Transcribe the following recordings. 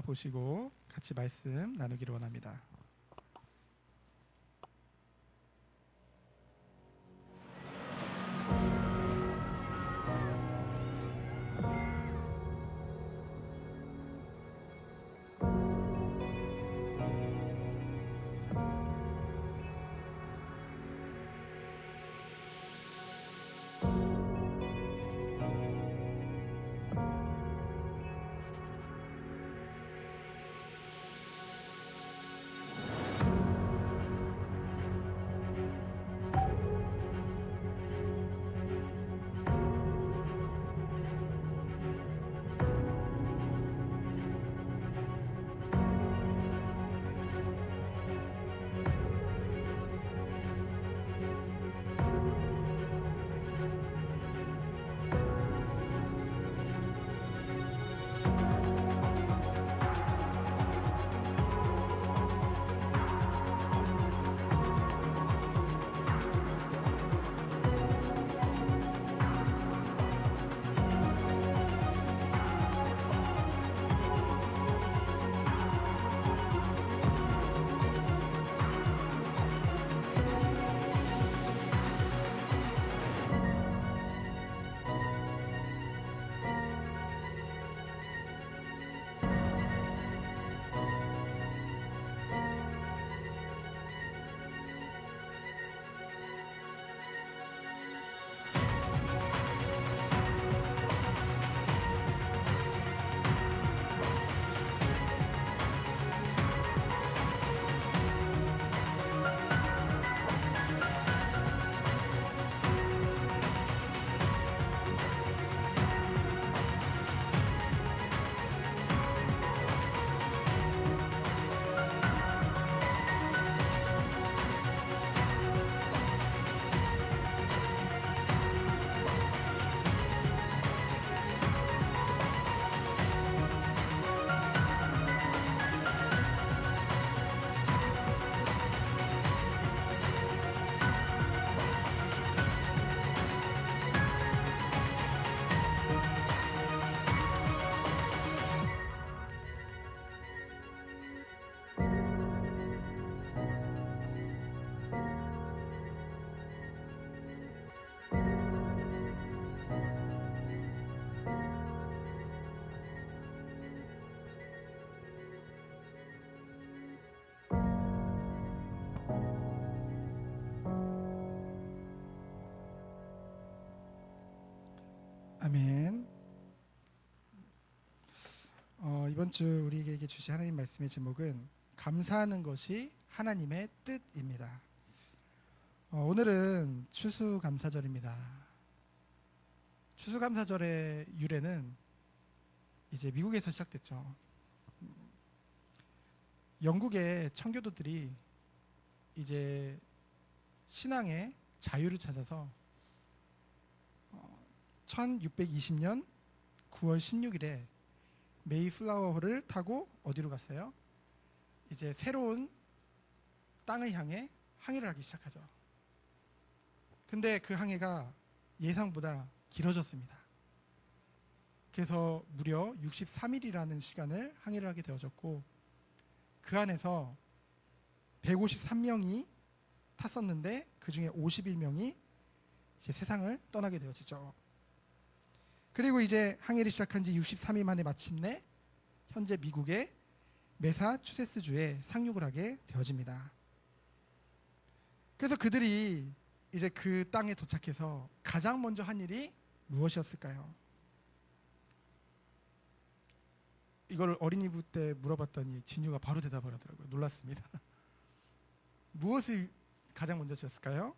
보시고 같이 말씀 나누기를 원합니다. 아멘. 이번 주 우리에게 주신 하나님 말씀의 제목은 감사하는 것이 하나님의 뜻입니다. 오늘은 추수감사절입니다. 추수감사절의 유래는 이제 미국에서 시작됐죠. 영국의 청교도들이 이제 신앙의 자유를 찾아서 1620년 9월 16일에 메이플라워호를 타고 어디로 갔어요? 이제 새로운 땅을 향해 항해를 하기 시작하죠. 근데 그 항해가 예상보다 길어졌습니다. 그래서 무려 63일이라는 시간을 항해를 하게 되어졌고, 그 안에서 153명이 탔었는데 그 중에 51명이 이제 세상을 떠나게 되어지죠. 그리고 이제 항해를 시작한 지 63일 만에 마침내 현재 미국의 매사추세츠주에 상륙을 하게 되어집니다. 그래서 그들이 이제 그 땅에 도착해서 가장 먼저 한 일이 무엇이었을까요? 이걸 어린이부 때 물어봤더니 진유가 바로 대답을 하더라고요. 놀랐습니다. 무엇을 가장 먼저 지었을까요?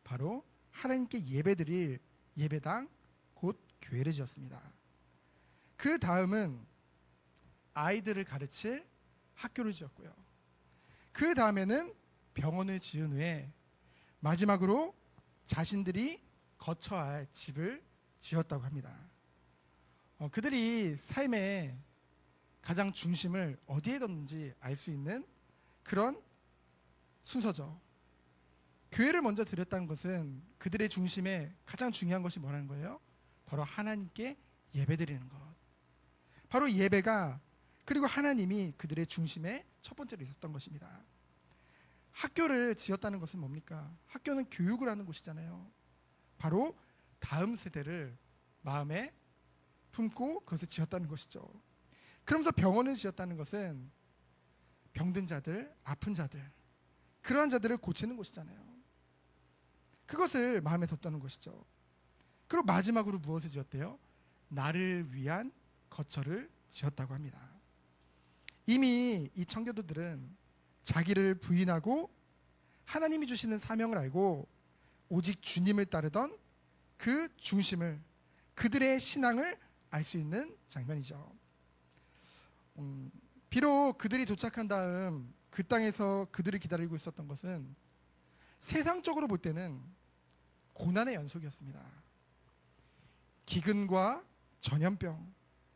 바로 하나님께 예배드릴 예배당, 곧 교회를 지었습니다. 그 다음은 아이들을 가르칠 학교를 지었고요. 그 다음에는 병원을 지은 후에 마지막으로 자신들이 거처할 할 집을 지었다고 합니다. 그들이 삶의 가장 중심을 어디에 뒀는지 알 수 있는 그런 순서죠. 교회를 먼저 드렸다는 것은 그들의 중심에 가장 중요한 것이 뭐라는 거예요? 바로 하나님께 예배드리는 것. 바로 예배가 그리고 하나님이 그들의 중심에 첫 번째로 있었던 것입니다. 학교를 지었다는 것은 뭡니까? 학교는 교육을 하는 곳이잖아요. 바로 다음 세대를 마음에 품고 그것을 지었다는 것이죠. 그러면서 병원을 지었다는 것은 병든 자들, 아픈 자들, 그러한 자들을 고치는 곳이잖아요. 그것을 마음에 뒀다는 것이죠. 그리고 마지막으로 무엇을 지었대요? 나를 위한 거처를 지었다고 합니다. 이미 이 청교도들은 자기를 부인하고 하나님이 주시는 사명을 알고 오직 주님을 따르던 그 중심을, 그들의 신앙을 알 수 있는 장면이죠. 비록 그들이 도착한 다음 그 땅에서 그들을 기다리고 있었던 것은 세상적으로 볼 때는 고난의 연속이었습니다. 기근과 전염병,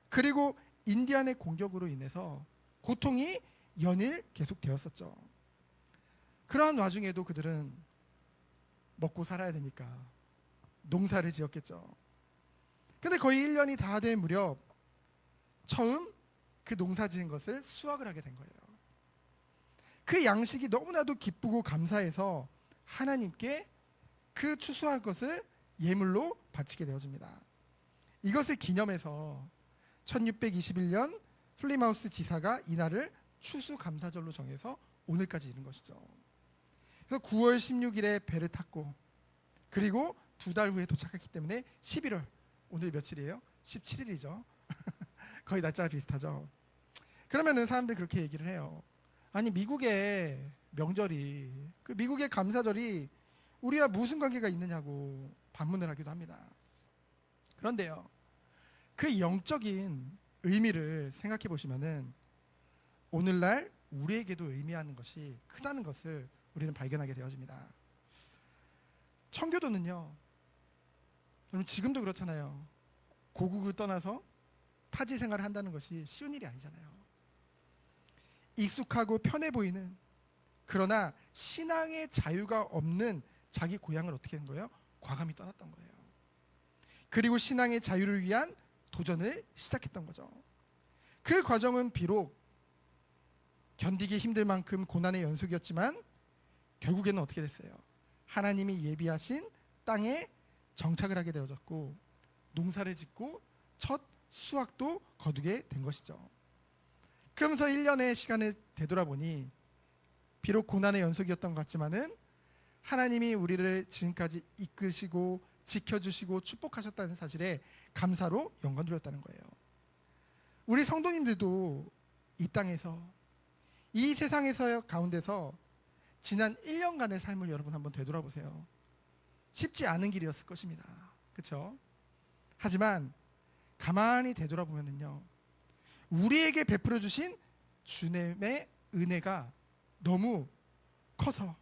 그리고 인디안의 공격으로 인해서 고통이 연일 계속되었었죠. 그러한 와중에도 그들은 먹고 살아야 되니까 농사를 지었겠죠. 근데 거의 1년이 다 된 무렵 처음 그 농사 지은 것을 수확을 하게 된 거예요. 그 양식이 너무나도 기쁘고 감사해서 하나님께 그 추수할 것을 예물로 바치게 되어집니다. 이것을 기념해서 1621년 플리마우스 지사가 이날을 추수감사절로 정해서 오늘까지 이른 것이죠. 그래서 9월 16일에 배를 탔고 그리고 2달 후에 도착했기 때문에 11월, 오늘 며칠이에요? 17일이죠. 거의 날짜가 비슷하죠. 그러면은 사람들이 그렇게 얘기를 해요. 아니 미국의 명절이, 그 미국의 감사절이 우리와 무슨 관계가 있느냐고 반문을 하기도 합니다. 그런데요, 그 영적인 의미를 생각해 보시면은 오늘날 우리에게도 의미하는 것이 크다는 것을 우리는 발견하게 되어집니다. 청교도는요, 여러분 지금도 그렇잖아요. 고국을 떠나서 타지 생활을 한다는 것이 쉬운 일이 아니잖아요. 익숙하고 편해 보이는, 그러나 신앙의 자유가 없는 자기 고향을 어떻게 한 거예요? 과감히 떠났던 거예요. 그리고 신앙의 자유를 위한 도전을 시작했던 거죠. 그 과정은 비록 견디기 힘들 만큼 고난의 연속이었지만 결국에는 어떻게 됐어요? 하나님이 예비하신 땅에 정착을 하게 되어졌고 농사를 짓고 첫 수확도 거두게 된 것이죠. 그러면서 1년의 시간을 되돌아보니 비록 고난의 연속이었던 것 같지만은 하나님이 우리를 지금까지 이끄시고 지켜주시고 축복하셨다는 사실에 감사로 영광 돌렸다는 거예요. 우리 성도님들도 이 땅에서, 이 세상에서 가운데서 지난 1년간의 삶을 여러분 한번 되돌아보세요. 쉽지 않은 길이었을 것입니다. 그렇죠? 하지만 가만히 되돌아보면요, 우리에게 베풀어 주신 주님의 은혜가 너무 커서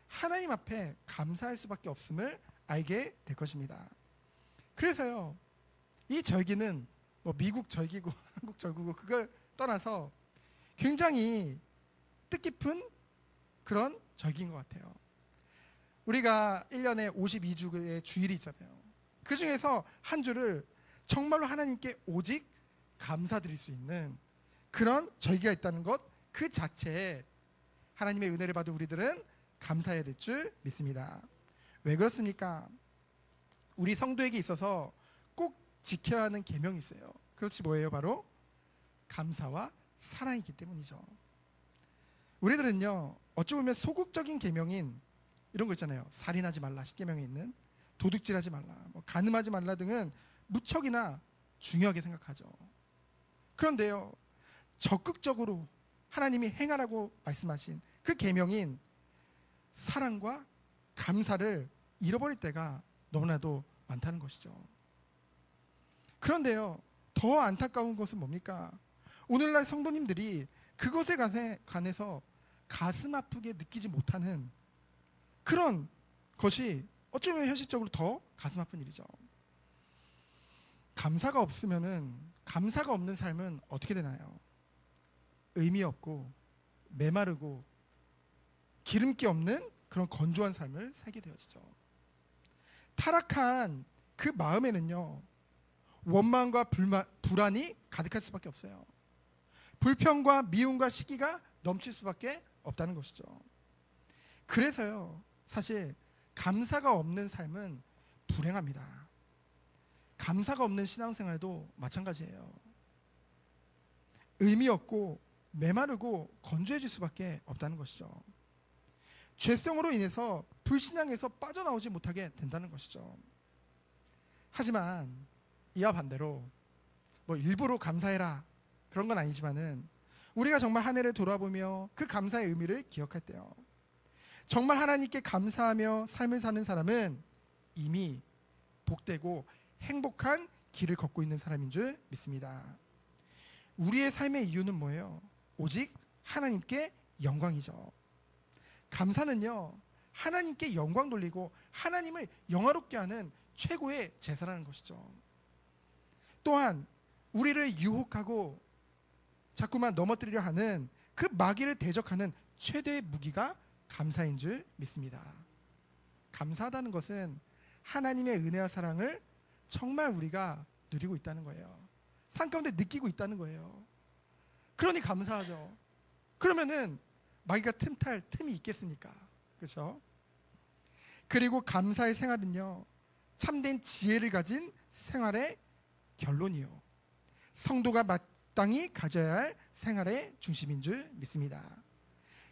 하나님 앞에 감사할 수밖에 없음을 알게 될 것입니다. 그래서요, 이 절기는 뭐 미국 절기고 한국 절기고 그걸 떠나서 굉장히 뜻깊은 그런 절기인 것 같아요. 우리가 1년에 52주의 주일이 있잖아요. 그 중에서 한 주를 정말로 하나님께 오직 감사드릴 수 있는 그런 절기가 있다는 것, 그 자체에 하나님의 은혜를 받은 우리들은 감사해야 될 줄 믿습니다. 왜 그렇습니까? 우리 성도에게 있어서 꼭 지켜야 하는 계명이 있어요. 그렇지 뭐예요? 바로 감사와 사랑이기 때문이죠. 우리들은요, 어찌 보면 소극적인 계명인 이런 거 있잖아요. 살인하지 말라 10계명에 있는, 도둑질하지 말라, 뭐 간음하지 말라 등은 무척이나 중요하게 생각하죠. 그런데요, 적극적으로 하나님이 행하라고 말씀하신 그 계명인 사랑과 감사를 잃어버릴 때가 너무나도 많다는 것이죠. 그런데요, 더 안타까운 것은 뭡니까? 오늘날 성도님들이 그것에 관해서 가슴 아프게 느끼지 못하는 그런 것이 어쩌면 현실적으로 더 가슴 아픈 일이죠. 감사가 없는 삶은 어떻게 되나요? 의미 없고 메마르고 기름기 없는 그런 건조한 삶을 살게 되어지죠. 타락한 그 마음에는요, 원망과 불안이 가득할 수밖에 없어요. 불평과 미움과 시기가 넘칠 수밖에 없다는 것이죠. 그래서요, 사실 감사가 없는 삶은 불행합니다. 감사가 없는 신앙생활도 마찬가지예요. 의미 없고 메마르고 건조해질 수밖에 없다는 것이죠. 죄성으로 인해서 불신앙에서 빠져나오지 못하게 된다는 것이죠. 하지만 이와 반대로 뭐 일부러 감사해라 그런 건 아니지만은 우리가 정말 한 해를 돌아보며 그 감사의 의미를 기억할 때요, 정말 하나님께 감사하며 삶을 사는 사람은 이미 복되고 행복한 길을 걷고 있는 사람인 줄 믿습니다. 우리의 삶의 이유는 뭐예요? 오직 하나님께 영광이죠. 감사는요, 하나님께 영광 돌리고 하나님을 영화롭게 하는 최고의 제사라는 것이죠. 또한 우리를 유혹하고 자꾸만 넘어뜨리려 하는 그 마귀를 대적하는 최대의 무기가 감사인 줄 믿습니다. 감사하다는 것은 하나님의 은혜와 사랑을 정말 우리가 누리고 있다는 거예요. 삶 가운데 느끼고 있다는 거예요. 그러니 감사하죠. 그러면은 마귀가 틈탈 틈이 있겠습니까? 그렇죠? 그리고 감사의 생활은요, 참된 지혜를 가진 생활의 결론이요, 성도가 마땅히 가져야 할 생활의 중심인 줄 믿습니다.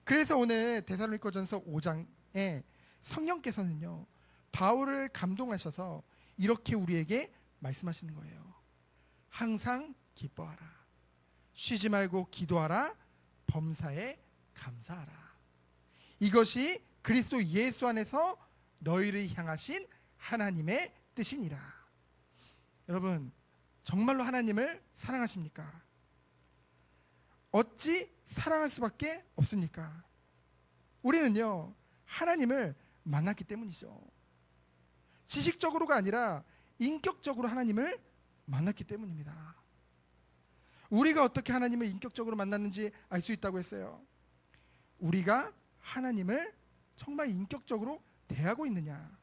그래서 오늘 데살로니가전서 5장에 성령께서는요, 바울을 감동하셔서 이렇게 우리에게 말씀하시는 거예요. 항상 기뻐하라, 쉬지 말고 기도하라, 범사에 감사하라. 이것이 그리스도 예수 안에서 너희를 향하신 하나님의 뜻이니라. 여러분, 정말로 하나님을 사랑하십니까? 어찌 사랑할 수밖에 없습니까? 우리는요, 하나님을 만났기 때문이죠. 지식적으로가 아니라 인격적으로 하나님을 만났기 때문입니다. 우리가 어떻게 하나님을 인격적으로 만났는지 알 수 있다고 했어요. 우리가 하나님을 정말 인격적으로 대하고 있느냐,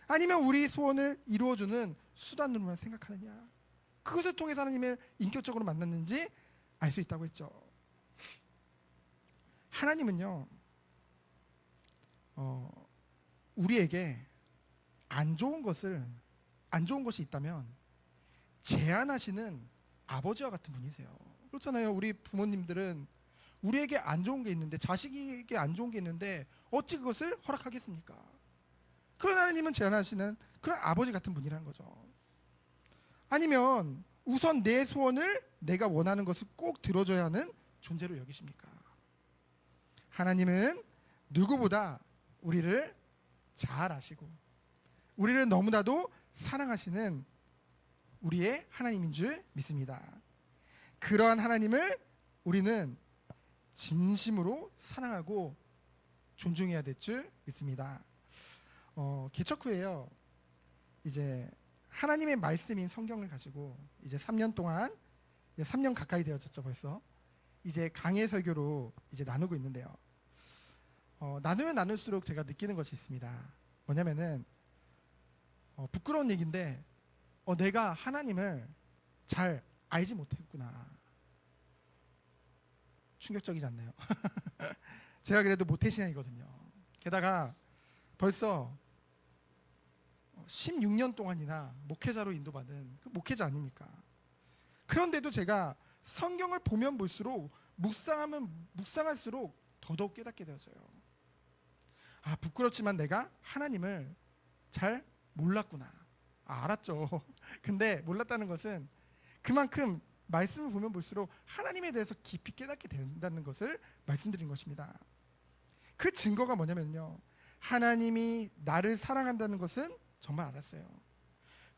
아니면 우리 소원을 이루어주는 수단으로만 생각하느냐, 그것을 통해서 하나님을 인격적으로 만났는지 알 수 있다고 했죠. 하나님은요, 우리에게 안 좋은 것이 있다면 제한하시는 아버지와 같은 분이세요. 그렇잖아요. 우리 부모님들은 우리에게 안 좋은 게 있는데, 자식에게 안 좋은 게 있는데 어찌 그것을 허락하겠습니까? 그런 하나님은 제한하시는 그런 아버지 같은 분이라는 거죠. 아니면 우선 내 소원을 내가 원하는 것을 꼭 들어줘야 하는 존재로 여기십니까? 하나님은 누구보다 우리를 잘 아시고 우리를 너무나도 사랑하시는 우리의 하나님인 줄 믿습니다. 그러한 하나님을 우리는 진심으로 사랑하고 존중해야 될 줄 믿습니다. 개척 후에요, 이제 하나님의 말씀인 성경을 가지고 이제 3년 동안, 이제 3년 가까이 되어졌죠 벌써. 이제 강해 설교로 이제 나누고 있는데요. 나누면 나눌수록 제가 느끼는 것이 있습니다. 뭐냐면은 부끄러운 얘기인데 내가 하나님을 잘 알지 못했구나. 충격적이지 않나요? 제가 그래도 모태신앙이거든요. 게다가 벌써 16년 동안이나 목회자로 인도받은 그 목회자 아닙니까? 그런데도 제가 성경을 보면 볼수록 묵상하면 묵상할수록 더더욱 깨닫게 되어져요. 아, 부끄럽지만 내가 하나님을 잘 몰랐구나. 알았죠. 근데 몰랐다는 것은 그만큼 말씀을 보면 볼수록 하나님에 대해서 깊이 깨닫게 된다는 것을 말씀드린 것입니다. 그 증거가 뭐냐면요, 하나님이 나를 사랑한다는 것은 정말 알았어요.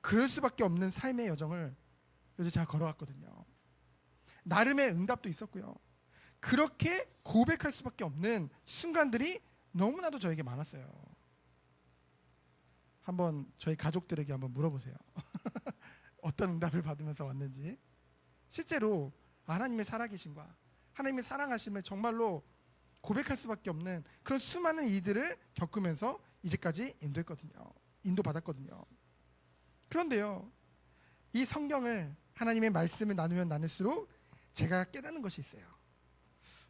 그럴 수밖에 없는 삶의 여정을 요새 제가 걸어왔거든요. 나름의 응답도 있었고요. 그렇게 고백할 수밖에 없는 순간들이 너무나도 저에게 많았어요. 한번 저희 가족들에게 한번 물어보세요. 어떤 응답을 받으면서 왔는지. 실제로 하나님의 살아계심과 하나님의 사랑하심을 정말로 고백할 수밖에 없는 그런 수많은 일들을 겪으면서 이제까지 인도받았거든요. 그런데요, 이 성경을, 하나님의 말씀을 나누면 나눌수록 제가 깨닫는 것이 있어요.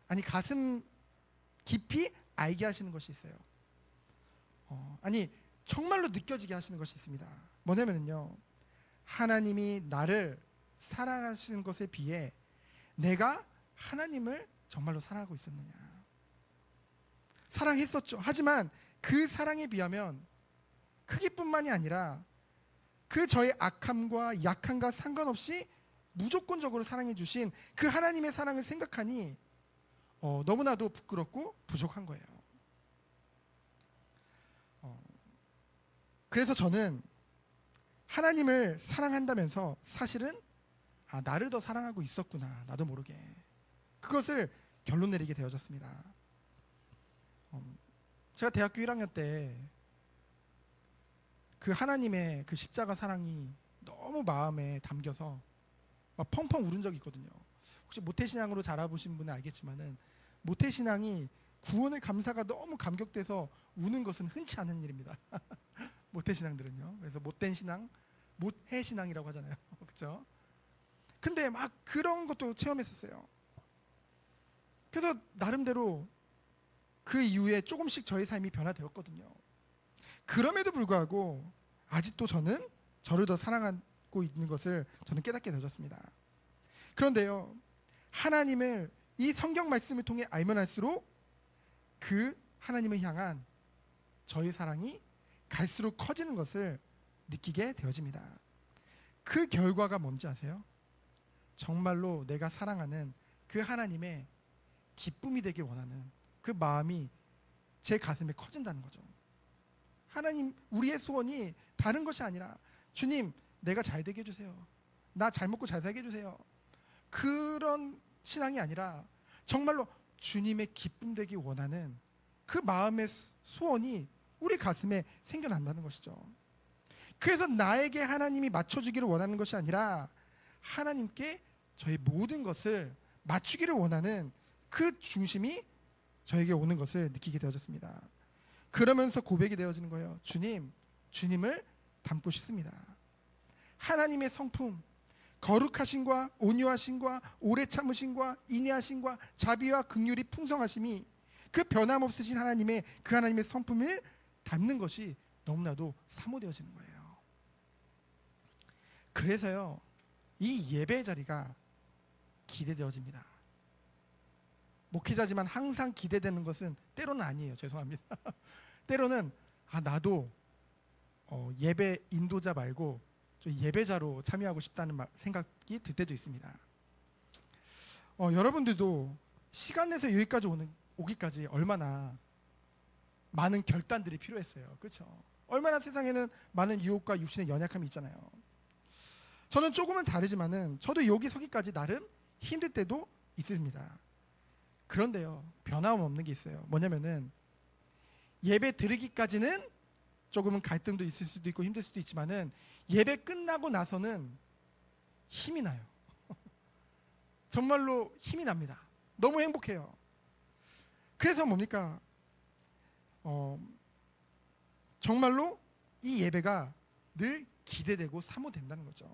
아니, 가슴 깊이 알게 하시는 것이 있어요. 아니, 정말로 느껴지게 하시는 것이 있습니다. 뭐냐면요, 하나님이 나를 사랑하시는 것에 비해 내가 하나님을 정말로 사랑하고 있었느냐. 사랑했었죠. 하지만 그 사랑에 비하면 크기뿐만이 아니라 그 저의 악함과 약함과 상관없이 무조건적으로 사랑해 주신 그 하나님의 사랑을 생각하니 너무나도 부끄럽고 부족한 거예요. 그래서 저는 하나님을 사랑한다면서 사실은 나를 더 사랑하고 있었구나, 나도 모르게. 그것을 결론 내리게 되어졌습니다. 제가 대학교 1학년 때 그 하나님의 그 십자가 사랑이 너무 마음에 담겨서 막 펑펑 울은 적이 있거든요. 혹시 모태신앙으로 자라보신 분은 알겠지만은 모태신앙이 구원의 감사가 너무 감격돼서 우는 것은 흔치 않은 일입니다. 모태신앙들은요. 그래서 못된 신앙, 못해신앙이라고 하잖아요. 그렇죠? 근데 막 그런 것도 체험했었어요. 그래서 나름대로 그 이후에 조금씩 저의 삶이 변화되었거든요. 그럼에도 불구하고 아직도 저는 저를 더 사랑하고 있는 것을 저는 깨닫게 되었습니다. 그런데요, 하나님을 이 성경 말씀을 통해 알면 알수록 그 하나님을 향한 저의 사랑이 갈수록 커지는 것을 느끼게 되어집니다. 그 결과가 뭔지 아세요? 정말로 내가 사랑하는 그 하나님의 기쁨이 되길 원하는 그 마음이 제 가슴에 커진다는 거죠. 하나님, 우리의 소원이 다른 것이 아니라 주님, 내가 잘 되게 해주세요. 나 잘 먹고 잘 살게 해주세요. 그런 신앙이 아니라 정말로 주님의 기쁨 되기 원하는 그 마음의 소원이 우리 가슴에 생겨난다는 것이죠. 그래서 나에게 하나님이 맞춰주기를 원하는 것이 아니라 하나님께 저의 모든 것을 맞추기를 원하는 그 중심이 저에게 오는 것을 느끼게 되어졌습니다. 그러면서 고백이 되어지는 거예요. 주님을 닮고 싶습니다. 하나님의 성품, 거룩하심과 온유하심과 오래 참으심과 인내하심과 자비와 긍휼이 풍성하심이 그 변함없으신 하나님의 그 하나님의 성품을 닮는 것이 너무나도 사모되어지는 거예요. 그래서요, 이 예배의 자리가 기대되어집니다. 목회자지만 항상 기대되는 것은 때로는 아니에요. 죄송합니다. 때로는 나도 예배 인도자 말고 좀 예배자로 참여하고 싶다는 생각이 들 때도 있습니다. 여러분들도 시간 내서 여기까지 오기까지 얼마나 많은 결단들이 필요했어요. 그렇죠? 얼마나 세상에는 많은 유혹과 육신의 연약함이 있잖아요. 저는 조금은 다르지만은 저도 여기 서기까지 나름 힘들 때도 있습니다. 그런데요, 변함없는 게 있어요. 뭐냐면은 예배 드리기까지는 조금은 갈등도 있을 수도 있고 힘들 수도 있지만은 예배 끝나고 나서는 힘이 나요. 정말로 힘이 납니다. 너무 행복해요. 그래서 뭡니까? 정말로 이 예배가 늘 기대되고 사모된다는 거죠.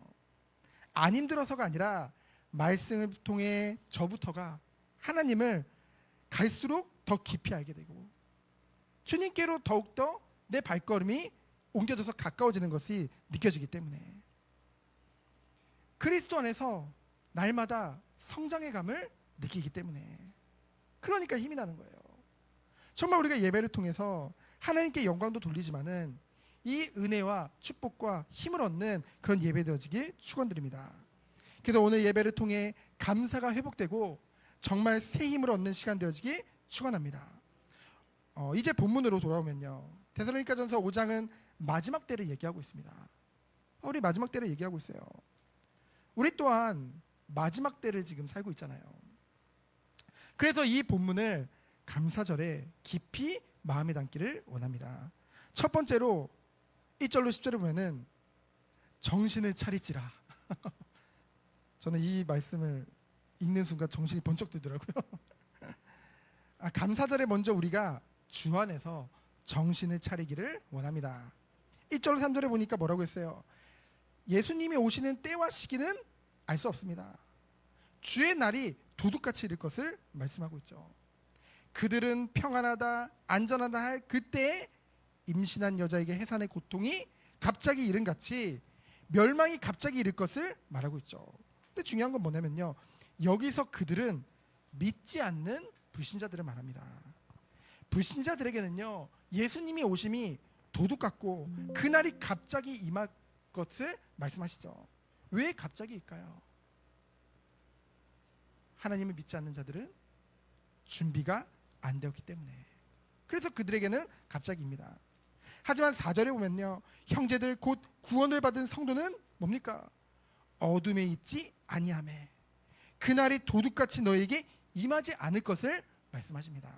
안 힘들어서가 아니라 말씀을 통해 저부터가 하나님을 갈수록 더 깊이 알게 되고 주님께로 더욱더 내 발걸음이 옮겨져서 가까워지는 것이 느껴지기 때문에 그리스도 안에서 날마다 성장의 감을 느끼기 때문에 그러니까 힘이 나는 거예요. 정말 우리가 예배를 통해서 하나님께 영광도 돌리지만은 이 은혜와 축복과 힘을 얻는 그런 예배 되어지길 축원드립니다. 그래서 오늘 예배를 통해 감사가 회복되고 정말 새 힘을 얻는 시간 되어지길 축원합니다. 이제 본문으로 돌아오면요, 데살로니가전서 5장은 마지막 때를 얘기하고 있습니다. 우리 마지막 때를 얘기하고 있어요. 우리 또한 마지막 때를 지금 살고 있잖아요. 그래서 이 본문을 감사절에 깊이 마음에 담기를 원합니다. 첫 번째로 1절로 10절을 보면은 정신을 차리지라. 저는 이 말씀을 읽는 순간 정신이 번쩍 들더라고요. 감사절에 먼저 우리가 주 안에서 정신을 차리기를 원합니다. 1절 3절에 보니까 뭐라고 했어요? 예수님이 오시는 때와 시기는 알 수 없습니다. 주의 날이 도둑같이 이를 것을 말씀하고 있죠. 그들은 평안하다 안전하다 할 그때에 임신한 여자에게 해산의 고통이 갑자기 이른같이 멸망이 갑자기 이를 것을 말하고 있죠. 근데 중요한 건 뭐냐면요, 여기서 그들은 믿지 않는 불신자들을 말합니다. 불신자들에게는요, 예수님이 오심이 도둑 같고 그날이 갑자기 임할 것을 말씀하시죠. 왜 갑자기일까요? 하나님을 믿지 않는 자들은 준비가 안 되었기 때문에. 그래서 그들에게는 갑자기입니다. 하지만 4절에 보면요, 형제들 곧 구원을 받은 성도는 뭡니까? 어둠에 있지 아니하매 그날이 도둑같이 너에게 임하지 않을 것을 말씀하십니다.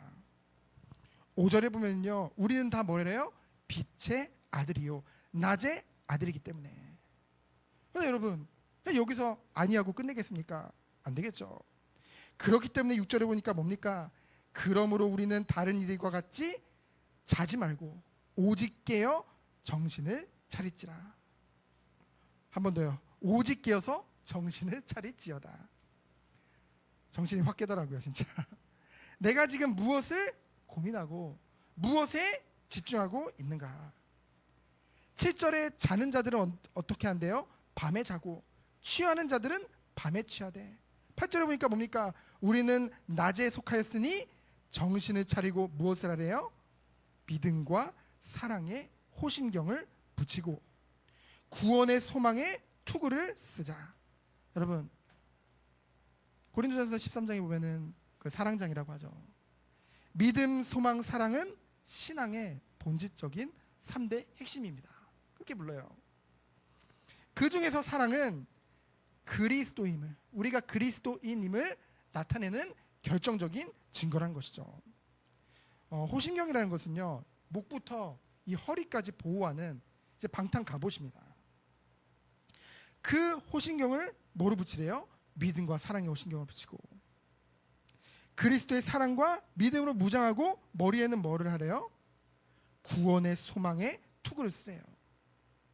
5절에 보면요, 우리는 다 뭐래요? 빛의 아들이요 낮의 아들이기 때문에. 그런데 여러분, 여기서 아니하고 끝내겠습니까? 안 되겠죠. 그렇기 때문에 6절에 보니까 뭡니까? 그러므로 우리는 다른 이들과 같이 자지 말고 오직 깨어 정신을 차릴지라. 한 번 더요. 오직 깨어서 정신을 차릴지어다. 정신이 확 깨더라고요, 진짜. 내가 지금 무엇을 고민하고 무엇에 집중하고 있는가. 7절에 자는 자들은 어떻게 한대요? 밤에 자고 취하는 자들은 밤에 취하되. 8절에 보니까 뭡니까? 우리는 낮에 속하였으니 정신을 차리고 무엇을 하래요? 믿음과 사랑의 호심경을 붙이고 구원의 소망의 투구를 쓰자. 여러분, 고린도전서 13장에 보면은 그 사랑장이라고 하죠. 믿음, 소망, 사랑은 신앙의 본질적인 3대 핵심입니다. 그렇게 불러요. 그 중에서 사랑은 그리스도임을, 우리가 그리스도인임을 나타내는 결정적인 증거란 것이죠. 호심경이라는 것은요, 목부터 이 허리까지 보호하는 이제 방탄 갑옷입니다. 그 호심경을 뭐로 붙이래요? 믿음과 사랑의 호심경을 붙이고, 그리스도의 사랑과 믿음으로 무장하고 머리에는 뭐를 하래요? 구원의 소망의 투구를 쓰래요.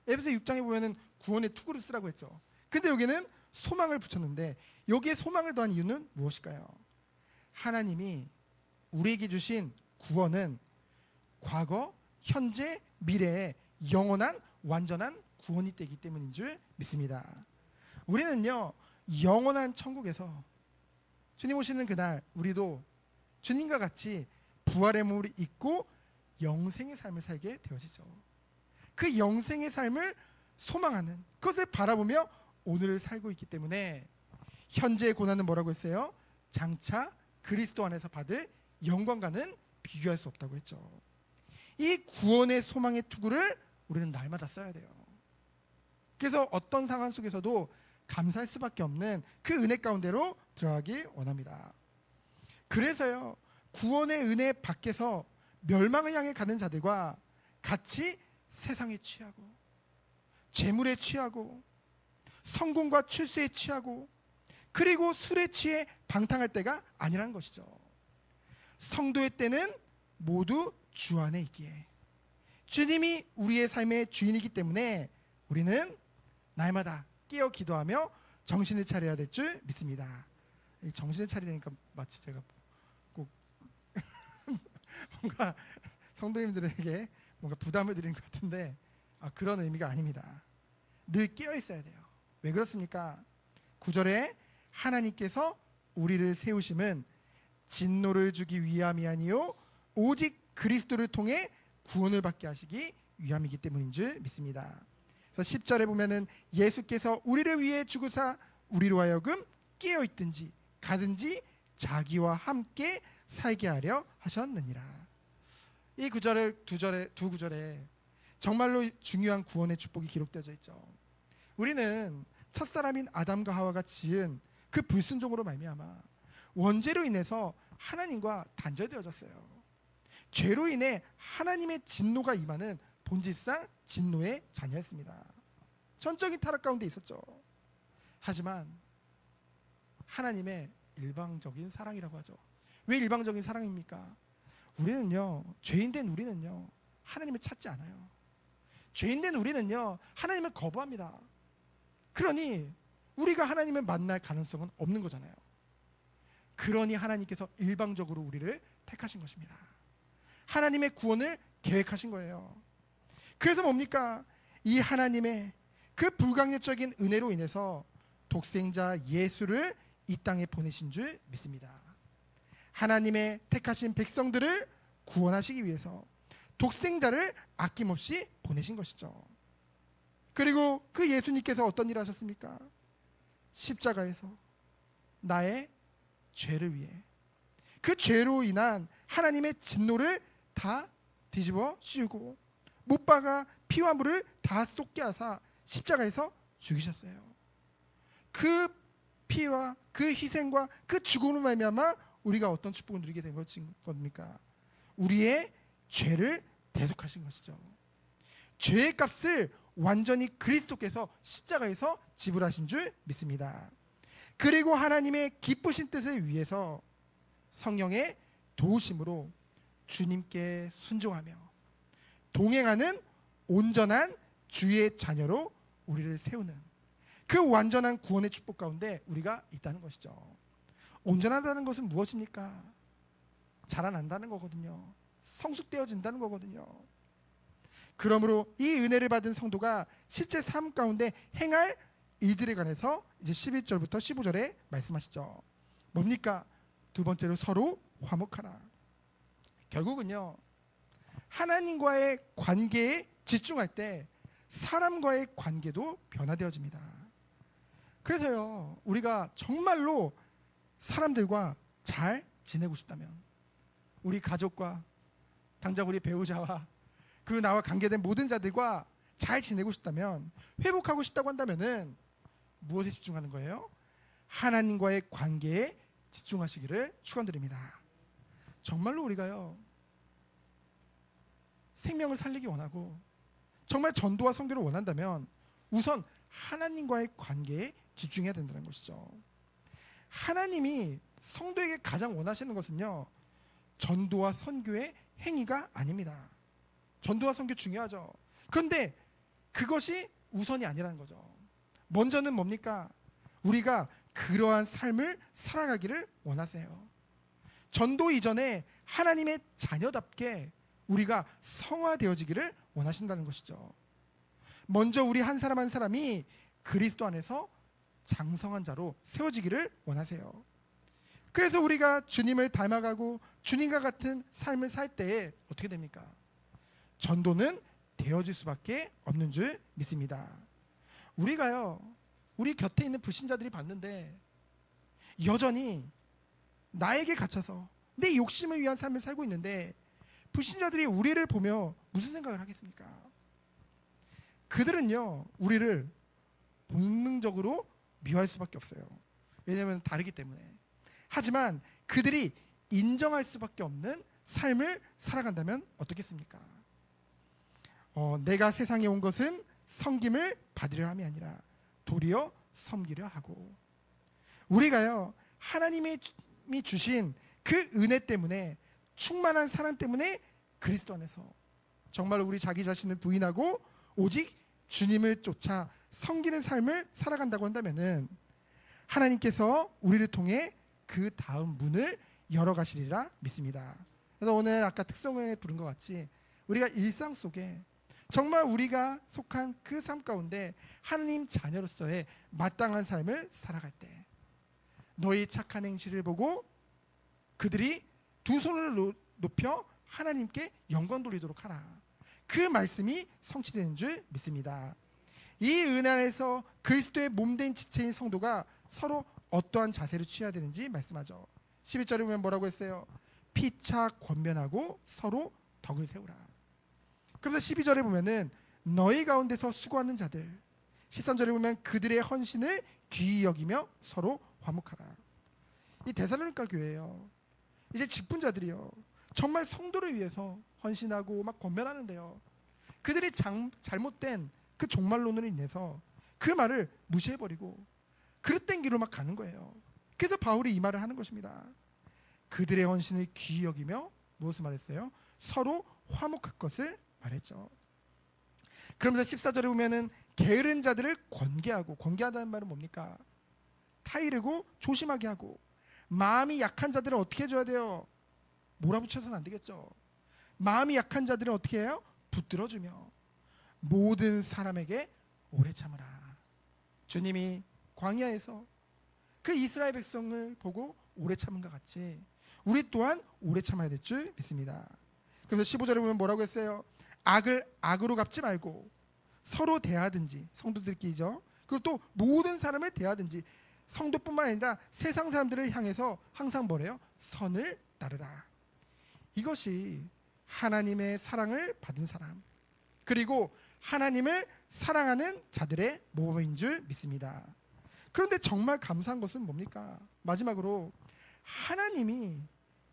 에베소 6장에 보면은 구원의 투구를 쓰라고 했죠. 근데 여기는 소망을 붙였는데, 여기에 소망을 더한 이유는 무엇일까요? 하나님이 우리에게 주신 구원은 과거, 현재, 미래의 영원한 완전한 구원이 되기 때문인 줄 믿습니다. 우리는요, 영원한 천국에서 주님 오시는 그날 우리도 주님과 같이 부활의 몸을 입고 영생의 삶을 살게 되어지죠. 그 영생의 삶을 소망하는, 그것을 바라보며 오늘을 살고 있기 때문에 현재의 고난은 뭐라고 했어요? 장차 그리스도 안에서 받을 영광과는 비교할 수 없다고 했죠. 이 구원의 소망의 투구를 우리는 날마다 써야 돼요. 그래서 어떤 상황 속에서도 감사할 수밖에 없는 그 은혜 가운데로 들어가길 원합니다. 그래서요, 구원의 은혜 밖에서 멸망을 향해 가는 자들과 같이 세상에 취하고 재물에 취하고 성공과 출세에 취하고 그리고 술에 취해 방탕할 때가 아니라는 것이죠. 성도의 때는 모두 주 안에 있기에 주님이 우리의 삶의 주인이기 때문에 우리는 날마다 깨어 기도하며 정신을 차려야 될 줄 믿습니다. 정신을 차리니까 마치 제가 꼭 뭔가 성도님들에게 뭔가 부담을 드리는 것 같은데, 그런 의미가 아닙니다. 늘 깨어 있어야 돼요. 왜 그렇습니까? 9절에 하나님께서 우리를 세우심은 진노를 주기 위함이 아니요 오직 그리스도를 통해 구원을 받게 하시기 위함이기 때문인 줄 믿습니다. 그래서 10절에 보면은 예수께서 우리를 위해 죽으사 우리로 하여금 깨어 있든지 가든지 자기와 함께 살게 하려 하셨느니라. 이 구절을 두 구절에 정말로 중요한 구원의 축복이 기록되어져 있죠. 우리는 첫사람인 아담과 하와가 지은 그 불순종으로 말미암아 원죄로 인해서 하나님과 단절되어졌어요. 죄로 인해 하나님의 진노가 임하는 본질상 진노의 자녀였습니다. 전적인 타락 가운데 있었죠. 하지만 하나님의 일방적인 사랑이라고 하죠. 왜 일방적인 사랑입니까? 우리는요, 죄인된 우리는요, 하나님을 찾지 않아요. 죄인된 우리는요, 하나님을 거부합니다. 그러니 우리가 하나님을 만날 가능성은 없는 거잖아요. 그러니 하나님께서 일방적으로 우리를 택하신 것입니다. 하나님의 구원을 계획하신 거예요. 그래서 뭡니까? 이 하나님의 그 불강력적인 은혜로 인해서 독생자 예수를 이 땅에 보내신 줄 믿습니다. 하나님의 택하신 백성들을 구원하시기 위해서 독생자를 아낌없이 보내신 것이죠. 그리고 그 예수님께서 어떤 일을 하셨습니까? 십자가에서 나의 죄를 위해, 그 죄로 인한 하나님의 진노를 다 뒤집어 씌우고 못 박아 피와 물을 다 쏟게 하사 십자가에서 죽이셨어요. 그 피와 그 희생과 그 죽음으로 말미암아 우리가 어떤 축복을 누리게 된 겁니까? 우리의 죄를 대속하신 것이죠. 죄의 값을 완전히 그리스도께서 십자가에서 지불하신 줄 믿습니다. 그리고 하나님의 기쁘신 뜻을 위해서 성령의 도우심으로 주님께 순종하며 동행하는 온전한 주의 자녀로 우리를 세우는 그 완전한 구원의 축복 가운데 우리가 있다는 것이죠. 온전하다는 것은 무엇입니까? 자라난다는 거거든요. 성숙되어진다는 거거든요. 그러므로 이 은혜를 받은 성도가 실제 삶 가운데 행할 일들에 관해서 이제 11절부터 15절에 말씀하시죠. 뭡니까? 두 번째로 서로 화목하라. 결국은요, 하나님과의 관계에 집중할 때 사람과의 관계도 변화되어집니다. 그래서요, 우리가 정말로 사람들과 잘 지내고 싶다면, 우리 가족과, 당장 우리 배우자와, 그리고 나와 관계된 모든 자들과 잘 지내고 싶다면, 회복하고 싶다고 한다면은 무엇에 집중하는 거예요? 하나님과의 관계에 집중하시기를 축원드립니다. 정말로 우리가요, 생명을 살리기 원하고 정말 전도와 선교를 원한다면 우선 하나님과의 관계에 집중해야 된다는 것이죠. 하나님이 성도에게 가장 원하시는 것은요, 전도와 선교의 행위가 아닙니다. 전도와 선교 중요하죠. 그런데 그것이 우선이 아니라는 거죠. 먼저는 뭡니까? 우리가 그러한 삶을 살아가기를 원하세요. 전도 이전에 하나님의 자녀답게 우리가 성화되어지기를 원하신다는 것이죠. 먼저 우리 한 사람 한 사람이 그리스도 안에서 장성한 자로 세워지기를 원하세요. 그래서 우리가 주님을 닮아가고 주님과 같은 삶을 살 때에 어떻게 됩니까? 전도는 되어질 수밖에 없는 줄 믿습니다. 우리가요, 우리 곁에 있는 불신자들이 봤는데 여전히 나에게 갇혀서 내 욕심을 위한 삶을 살고 있는데 불신자들이 우리를 보며 무슨 생각을 하겠습니까? 그들은요, 우리를 본능적으로 미워할 수밖에 없어요. 왜냐하면 다르기 때문에. 하지만 그들이 인정할 수밖에 없는 삶을 살아간다면 어떻겠습니까? 내가 세상에 온 것은 섬김을 받으려 함이 아니라 도리어 섬기려 하고, 우리가요, 하나님이 주신 그 은혜 때문에, 충만한 사랑 때문에 그리스도 안에서 정말로 우리 자기 자신을 부인하고 오직 주님을 쫓아 섬기는 삶을 살아간다고 한다면은 하나님께서 우리를 통해 그 다음 문을 열어가시리라 믿습니다. 그래서 오늘 아까 특성을 부른 것 같이 우리가 일상 속에 정말 우리가 속한 그 삶 가운데 하나님 자녀로서의 마땅한 삶을 살아갈 때 너희 착한 행실을 보고 그들이 두 손을 높여 하나님께 영광 돌리도록 하라. 그 말씀이 성취되는 줄 믿습니다. 이 은혜 안에서 그리스도의 몸된 지체인 성도가 서로 어떠한 자세를 취해야 되는지 말씀하죠. 11절에 보면 뭐라고 했어요? 피차 권면하고 서로 덕을 세우라. 그래서 12절에 보면은 너희 가운데서 수고하는 자들, 13절에 보면 그들의 헌신을 귀히 여기며 서로 화목하라. 이 데살로니가 교회예요. 이제 직분자들이요, 정말 성도를 위해서 헌신하고 막 권면하는데요, 그들이 잘못된 그 종말론으로 인해서 그 말을 무시해버리고 그릇된 길로 막 가는 거예요. 그래서 바울이 이 말을 하는 것입니다. 그들의 헌신을 귀히 여기며 무엇을 말했어요? 서로 화목할 것을 말했죠. 그러면서 14절에 보면은 게으른 자들을 권계하고, 권계하다는 말은 뭡니까? 타이르고 조심하게 하고, 마음이 약한 자들은 어떻게 해줘야 돼요? 몰아붙여서는 안 되겠죠. 마음이 약한 자들은 어떻게 해요? 붙들어주며 모든 사람에게 오래 참으라. 주님이 광야에서 그 이스라엘 백성을 보고 오래 참은 것 같이 우리 또한 오래 참아야 될 줄 믿습니다. 그래서 15절에 보면 뭐라고 했어요? 악을 악으로 갚지 말고 서로 대하든지, 성도들끼리죠. 그리고 또 모든 사람을 대하든지, 성도뿐만 아니라 세상 사람들을 향해서 항상 뭐래요? 선을 따르라. 이것이 하나님의 사랑을 받은 사람, 그리고 하나님을 사랑하는 자들의 모범인 줄 믿습니다. 그런데 정말 감사한 것은 뭡니까? 마지막으로 하나님이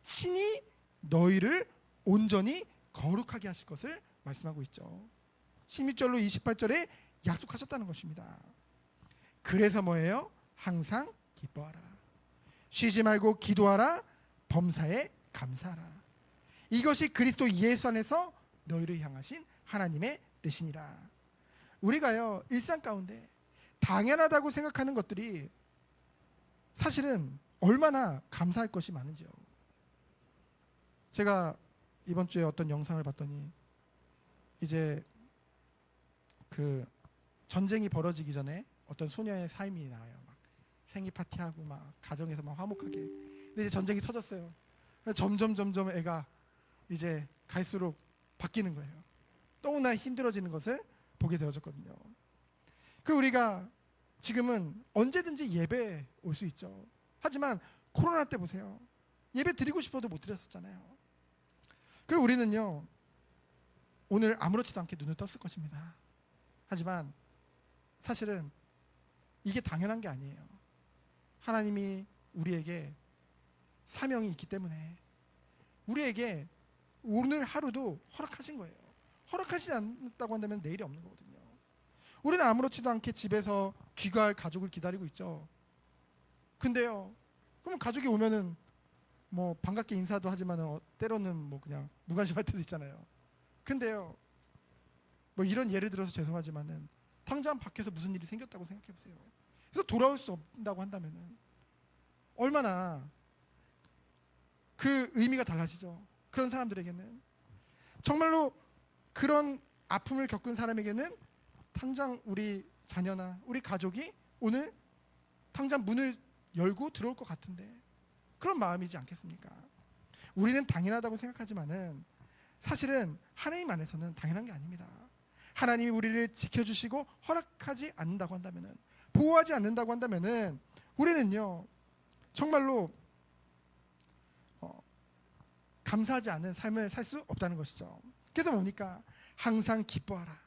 친히 너희를 온전히 거룩하게 하실 것을 말씀하고 있죠. 16절로 28절에 약속하셨다는 것입니다. 그래서 뭐예요? 항상 기뻐하라, 쉬지 말고 기도하라, 범사에 감사하라. 이것이 그리스도 예수 안에서 너희를 향하신 하나님의 뜻이니라. 우리가요, 일상 가운데 당연하다고 생각하는 것들이 사실은 얼마나 감사할 것이 많은지요. 제가 이번 주에 어떤 영상을 봤더니 이제 그 전쟁이 벌어지기 전에 어떤 소녀의 삶이 나와요. 막 생일 파티하고 막 가정에서 막 화목하게. 근데 이제 전쟁이 터졌어요. 점점 애가 이제 갈수록 바뀌는 거예요. 너무나 힘들어지는 것을 보게 되어졌거든요. 그 우리가 지금은 언제든지 예배 올 수 있죠. 하지만 코로나 때 보세요. 예배 드리고 싶어도 못 드렸었잖아요. 그리고 우리는요, 오늘 아무렇지도 않게 눈을 떴을 것입니다. 하지만 사실은 이게 당연한 게 아니에요. 하나님이 우리에게 사명이 있기 때문에 우리에게 오늘 하루도 허락하신 거예요. 허락하시지 않았다고 한다면 내일이 없는 거거든요. 우리는 아무렇지도 않게 집에서 귀가할 가족을 기다리고 있죠. 근데요, 그럼 가족이 오면은 뭐 반갑게 인사도 하지만은 때로는 뭐 그냥 무관심할 때도 있잖아요. 근데요, 뭐 이런 예를 들어서 죄송하지만은 당장 밖에서 무슨 일이 생겼다고 생각해 보세요. 그래서 돌아올 수 없다고 한다면은 얼마나 그 의미가 달라지죠. 그런 사람들에게는 정말로 그런 아픔을 겪은 사람에게는 당장 우리 자녀나 우리 가족이 오늘 당장 문을 열고 들어올 것 같은데 그런 마음이지 않겠습니까? 우리는 당연하다고 생각하지만은 사실은 하나님 안에서는 당연한 게 아닙니다. 하나님이 우리를 지켜주시고 허락하지 않는다고 한다면은, 보호하지 않는다고 한다면은 우리는요 정말로 감사하지 않은 삶을 살 수 없다는 것이죠. 그래서 뭡니까? 항상 기뻐하라.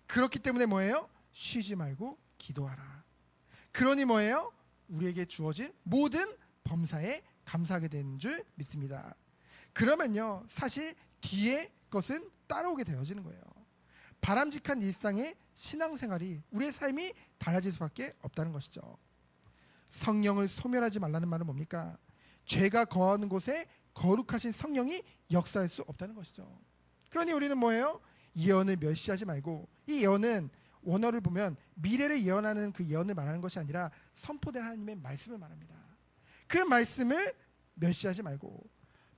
그렇기 때문에 뭐예요? 쉬지 말고 기도하라. 그러니 뭐예요? 우리에게 주어진 모든 범사에 감사하게 되는 줄 믿습니다. 그러면요, 사실 뒤에 것은 따라오게 되어지는 거예요. 바람직한 일상의 신앙생활이, 우리의 삶이 달라질 수밖에 없다는 것이죠. 성령을 소멸하지 말라는 말은 뭡니까? 죄가 거하는 곳에 거룩하신 성령이 역사할 수 없다는 것이죠. 그러니 우리는 뭐예요? 예언을 멸시하지 말고, 이 예언은 원어를 보면 미래를 예언하는 그 예언을 말하는 것이 아니라 선포된 하나님의 말씀을 말합니다. 그 말씀을 멸시하지 말고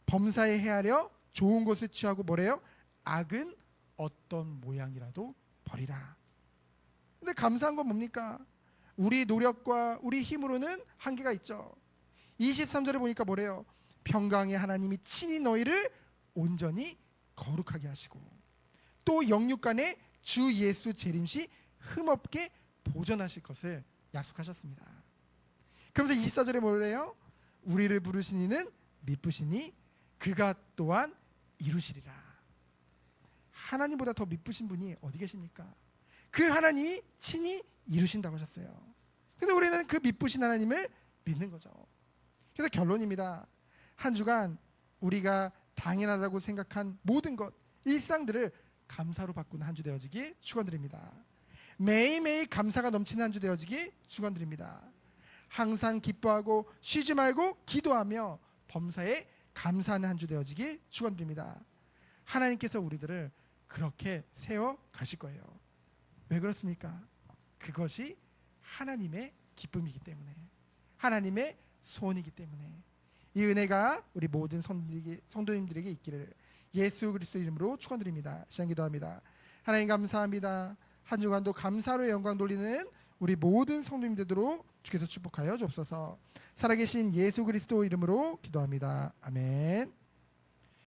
범사에 헤아려 좋은 것을 취하고 뭐래요? 악은 어떤 모양이라도 버리라. 근데 감사한 건 뭡니까? 우리 노력과 우리 힘으로는 한계가 있죠. 23절에 보니까 뭐래요? 평강의 하나님이 친히 너희를 온전히 거룩하게 하시고 또 영육간에 주 예수 재림시 흠없게 보존하실 것을 약속하셨습니다. 그러면서 24절에 뭐래요? 우리를 부르신 이는 미쁘시니 그가 또한 이루시리라. 하나님보다 더 미쁘신 분이 어디 계십니까? 그 하나님이 친히 이루신다고 하셨어요. 그래서 우리는 그 미쁘신 하나님을 믿는 거죠. 그래서 결론입니다. 한 주간 우리가 당연하다고 생각한 모든 것, 일상들을 감사로 바꾸는 한 주 되어지기 축원드립니다. 매일매일 감사가 넘치는 한 주 되어지기 축원드립니다. 항상 기뻐하고 쉬지 말고 기도하며 범사에 감사하는 한 주 되어지기 축원드립니다. 하나님께서 우리들을 그렇게 세워 가실 거예요. 왜 그렇습니까? 그것이 하나님의 기쁨이기 때문에, 하나님의 소원이기 때문에 이 은혜가 우리 모든 성도님들에게 있기를 예수 그리스도 이름으로 축원드립니다. 시간 기도합니다. 하나님 감사합니다. 한 주간도 감사로 영광 돌리는 우리 모든 성도님들 되도록 주께서 축복하여 주옵소서. 살아계신 예수 그리스도 이름으로 기도합니다. 아멘.